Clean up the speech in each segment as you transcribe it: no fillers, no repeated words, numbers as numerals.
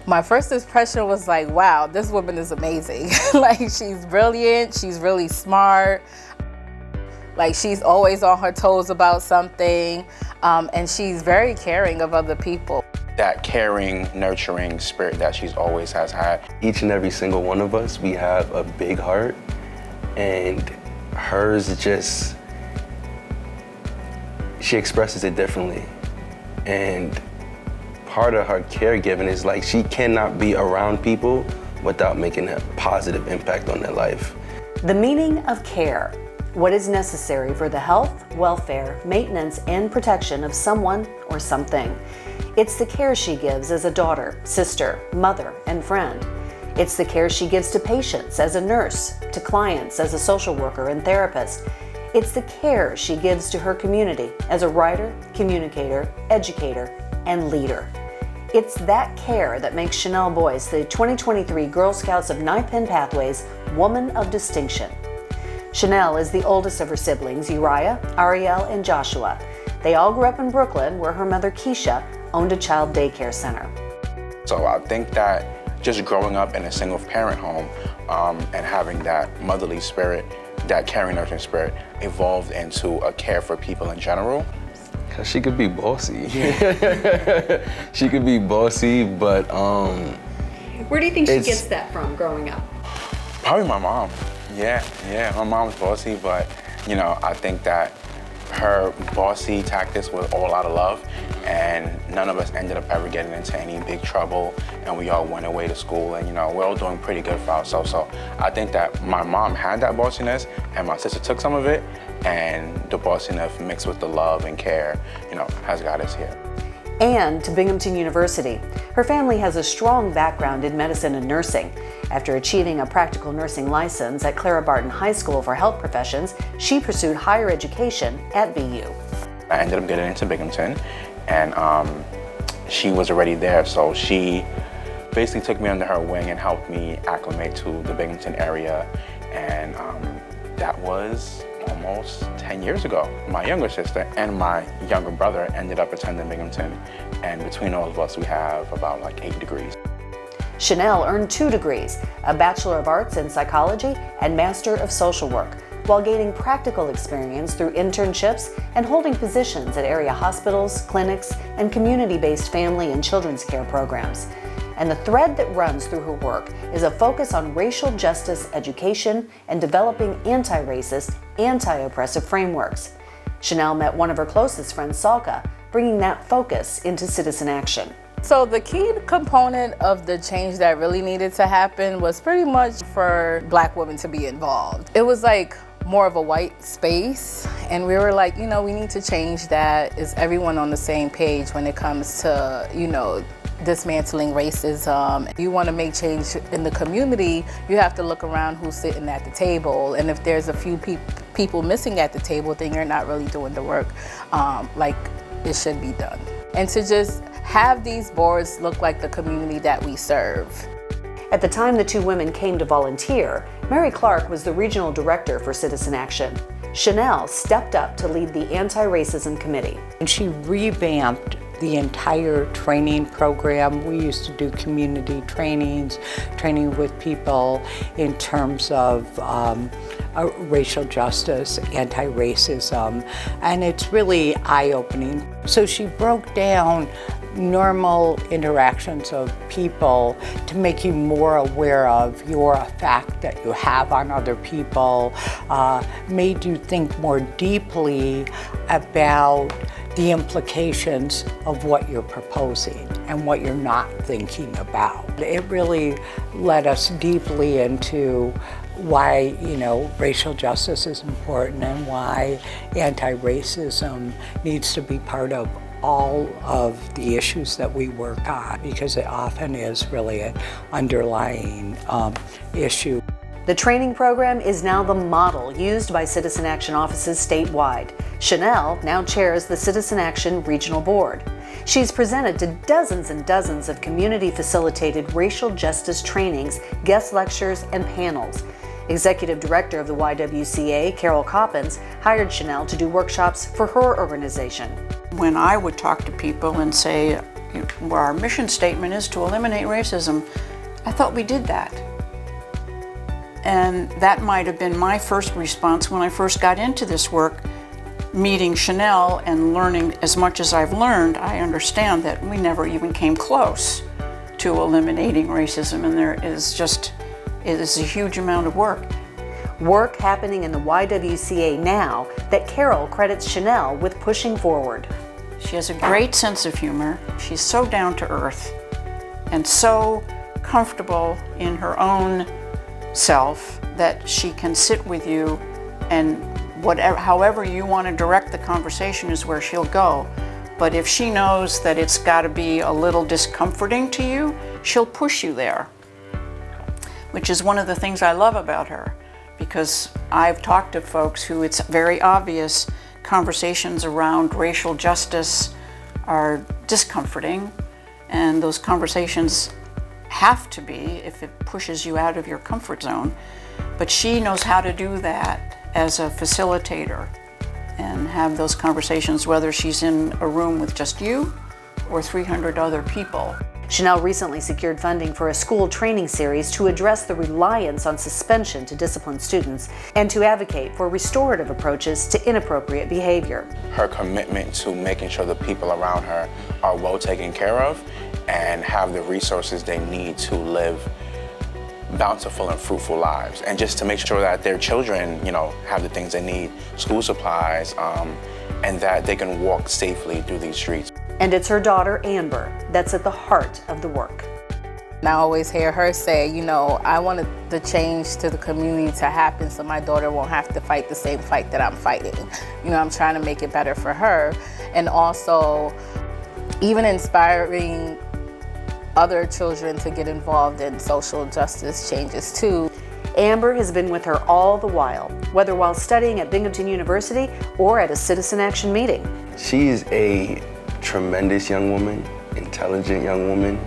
My first impression was like, wow, this woman is amazing. Like, she's brilliant, she's really smart. Like, she's always on her toes about something, and she's very caring of other people. That caring, nurturing spirit that she's always has had. Each and every single one of us, we have a big heart, and hers just, she expresses it differently. And part of her caregiving is like she cannot be around people without making a positive impact on their life. The meaning of care. What is necessary for the health, welfare, maintenance, and protection of someone or something. It's the care she gives as a daughter, sister, mother, and friend. It's the care she gives to patients as a nurse, to clients as a social worker and therapist. It's the care she gives to her community as a writer, communicator, educator, and leader. It's that care that makes Shanel Boyce the 2023 Girl Scouts of NYPENN Pathways Woman of Distinction. Shanel is the oldest of her siblings, Uriah, Ariel, and Joshua. They all grew up in Brooklyn, where her mother, Keisha, owned a child daycare center. So I think that just growing up in a single parent home and having that motherly spirit, that caring, nurturing spirit, evolved into a care for people in general. Cause she could be bossy. She could be bossy, but Where do you think she gets that from growing up? Probably my mom. Yeah, my mom's bossy, but you know, I think that her bossy tactics were all out of love, and none of us ended up ever getting into any big trouble, and we all went away to school, and you know, we're all doing pretty good for ourselves. So I think that my mom had that bossiness, and my sister took some of it, and the bossiness mixed with the love and care, you know, has got us here. And to Binghamton University. Her family has a strong background in medicine and nursing. After achieving a practical nursing license at Clara Barton High School for Health Professions, she pursued higher education at BU. I ended up getting into Binghamton, and she was already there, so she basically took me under her wing and helped me acclimate to the Binghamton area, and that was almost 10 years ago. My younger sister and my younger brother ended up attending Binghamton, and between all of us we have about like 8 degrees. Shanel earned 2 degrees, a Bachelor of Arts in Psychology and Master of Social Work, while gaining practical experience through internships and holding positions at area hospitals, clinics, and community-based family and children's care programs. And the thread that runs through her work is a focus on racial justice education and developing anti-racist, anti-oppressive frameworks. Shanel met one of her closest friends, Salka, bringing that focus into citizen action. So the key component of the change that really needed to happen was pretty much for Black women to be involved. It was like more of a white space, and we were like, you know, we need to change that. Is everyone on the same page when it comes to, you know, dismantling racism? If you want to make change in the community, you have to look around who's sitting at the table, and if there's a few people missing at the table, then you're not really doing the work like it should be done. And to just have these boards look like the community that we serve. At the time the two women came to volunteer, Mary Clark was the regional director for Citizen Action. Shanel stepped up to lead the Anti-Racism Committee. And she revamped the entire training program. We used to do community trainings, training with people in terms of racial justice, anti-racism, and it's really eye-opening. So she broke down normal interactions of people to make you more aware of your effect that you have on other people, made you think more deeply about the implications of what you're proposing and what you're not thinking about. It really led us deeply into why, you know, racial justice is important and why anti-racism needs to be part of all of the issues that we work on, because it often is really an underlying issue. The training program is now the model used by Citizen Action offices statewide. Shanel now chairs the Citizen Action Regional Board. She's presented to dozens and dozens of community-facilitated racial justice trainings, guest lectures, and panels. Executive Director of the YWCA, Carol Coppins, hired Shanel to do workshops for her organization. When I would talk to people and say, where our mission statement is to eliminate racism. I thought we did that. And that might have been my first response when I first got into this work. Meeting Shanel and learning as much as I've learned, I understand that we never even came close to eliminating racism, and it is a huge amount of work. Work happening in the YWCA now that Carol credits Shanel with pushing forward. She has a great sense of humor. She's so down to earth and so comfortable in her own self that she can sit with you, and however you want to direct the conversation is where she'll go. But if she knows that it's got to be a little discomforting to you, she'll push you there, which is one of the things I love about her, because I've talked to folks who it's very obvious conversations around racial justice are discomforting, and those conversations have to be if it pushes you out of your comfort zone. But she knows how to do that as a facilitator and have those conversations, whether she's in a room with just you or 300 other people. Shanel recently secured funding for a school training series to address the reliance on suspension to discipline students and to advocate for restorative approaches to inappropriate behavior. Her commitment to making sure the people around her are well taken care of and have the resources they need to live bountiful and fruitful lives, and just to make sure that their children, have the things they need, school supplies, and that they can walk safely through these streets. And it's her daughter, Amber, that's at the heart of the work. And I always hear her say, I wanted the change to the community to happen so my daughter won't have to fight the same fight that I'm fighting. I'm trying to make it better for her, and also even inspiring other children to get involved in social justice changes too. Amber has been with her all the while, whether while studying at Binghamton University or at a citizen action meeting. She's a tremendous young woman, intelligent young woman,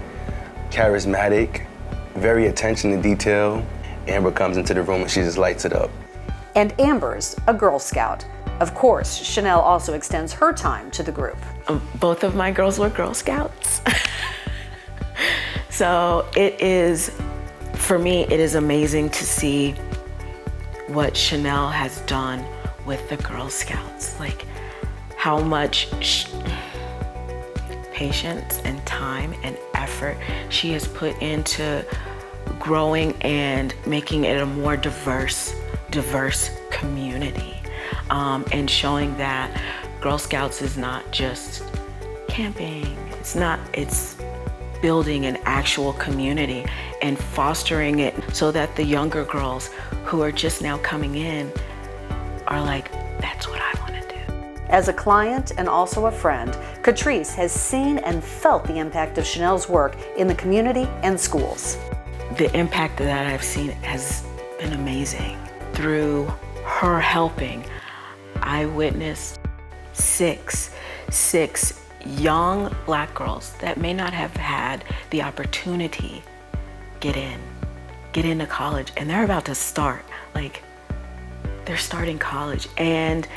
charismatic, very attention to detail. Amber comes into the room and she just lights it up. And Amber's a Girl Scout. Of course, Shanel also extends her time to the group. Both of my girls were Girl Scouts. So for me, it is amazing to see what Shanel has done with the Girl Scouts. Like how much patience and time and effort she has put into growing and making it a more diverse community. And showing that Girl Scouts is not just camping. It's building an actual community and fostering it so that the younger girls who are just now coming in are like, that's what I want to do. As a client and also a friend, Catrice has seen and felt the impact of Shanel's work in the community and schools. The impact that I've seen has been amazing. Through her helping, I witnessed six young Black girls that may not have had the opportunity get into college, and they're about to start, they're starting college, and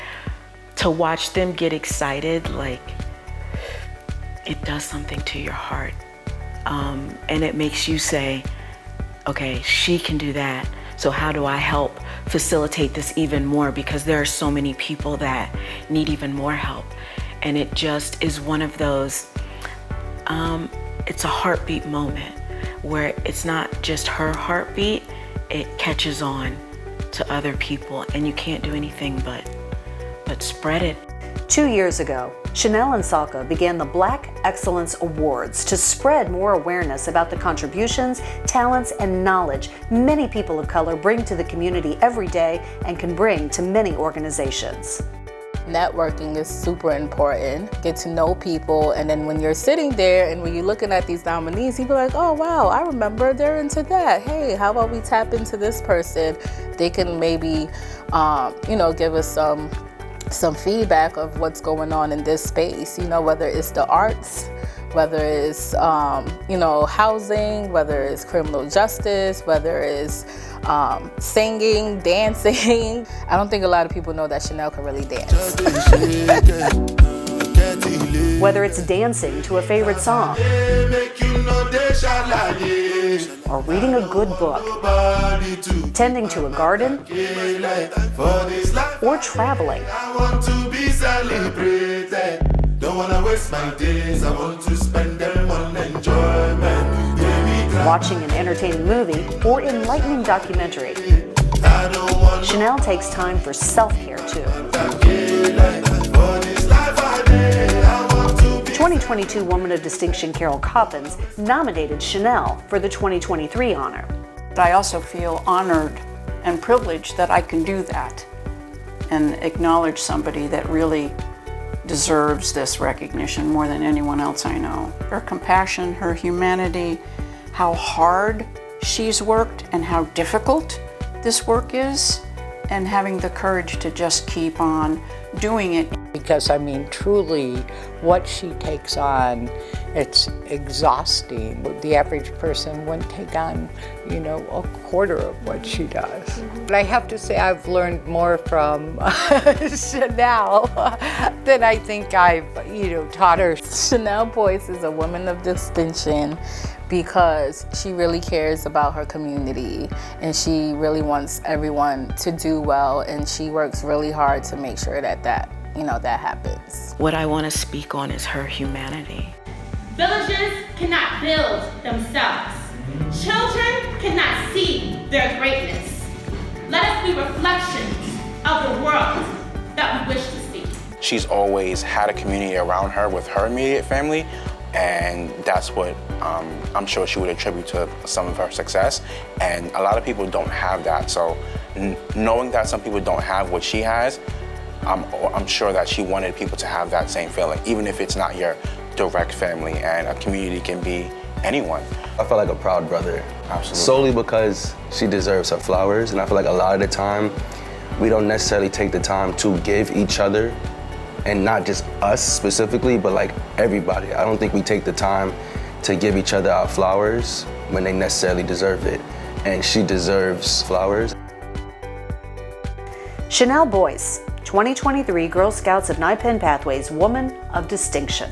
to watch them get excited, it does something to your heart, and it makes you say, okay, she can do that, so how do I help facilitate this even more, because there are so many people that need even more help. And it just is one of those, it's a heartbeat moment where it's not just her heartbeat, it catches on to other people, and you can't do anything but spread it. 2 years ago, Shanel and Salka began the Black Excellence Awards to spread more awareness about the contributions, talents, and knowledge many people of color bring to the community every day and can bring to many organizations. Networking is super important. Get to know people, and then when you're sitting there and when you're looking at these nominees, you be like, oh wow, I remember they're into that. Hey, how about we tap into this person? They can maybe, give us some feedback of what's going on in this space. Whether it's the arts, whether it's housing, whether it's criminal justice, whether it's singing, dancing. I don't think a lot of people know that Shanel can really dance. Whether it's dancing to a favorite song, or reading a good book, tending to a garden, or traveling. Don't wanna waste my days, I want to spend them on enjoyment. Watching an entertaining movie or enlightening documentary. Shanel takes time for self-care too. 2022 Woman of Distinction Carol Coppins nominated Shanel for the 2023 honor. I also feel honored and privileged that I can do that and acknowledge somebody that really deserves this recognition more than anyone else I know. Her compassion, her humanity, how hard she's worked and how difficult this work is, and having the courage to just keep on doing it. Because I mean, truly, what she takes on, it's exhausting. The average person wouldn't take on, you know, a quarter of what she does. But I have to say, I've learned more from Shanel than I think I've, you know, taught her. Shanel Boyce is a woman of distinction because she really cares about her community and she really wants everyone to do well, and she works really hard to make sure that that happens. What I want to speak on is her humanity. Villages cannot build themselves. Children cannot see their greatness. Let us be reflections of the world that we wish to see. She's always had a community around her with her immediate family, and that's what I'm sure she would attribute to some of her success. And a lot of people don't have that. So knowing that some people don't have what she has, I'm sure that she wanted people to have that same feeling, even if it's not your direct family, and a community can be anyone. I feel like a proud brother. Absolutely. Solely because she deserves her flowers, and I feel like a lot of the time, we don't necessarily take the time to give each other, and not just us specifically, but like everybody. I don't think we take the time to give each other our flowers when they necessarily deserve it, and she deserves flowers. Shanel Boyce, 2023 Girl Scouts of NYPENN Pathways Woman of Distinction.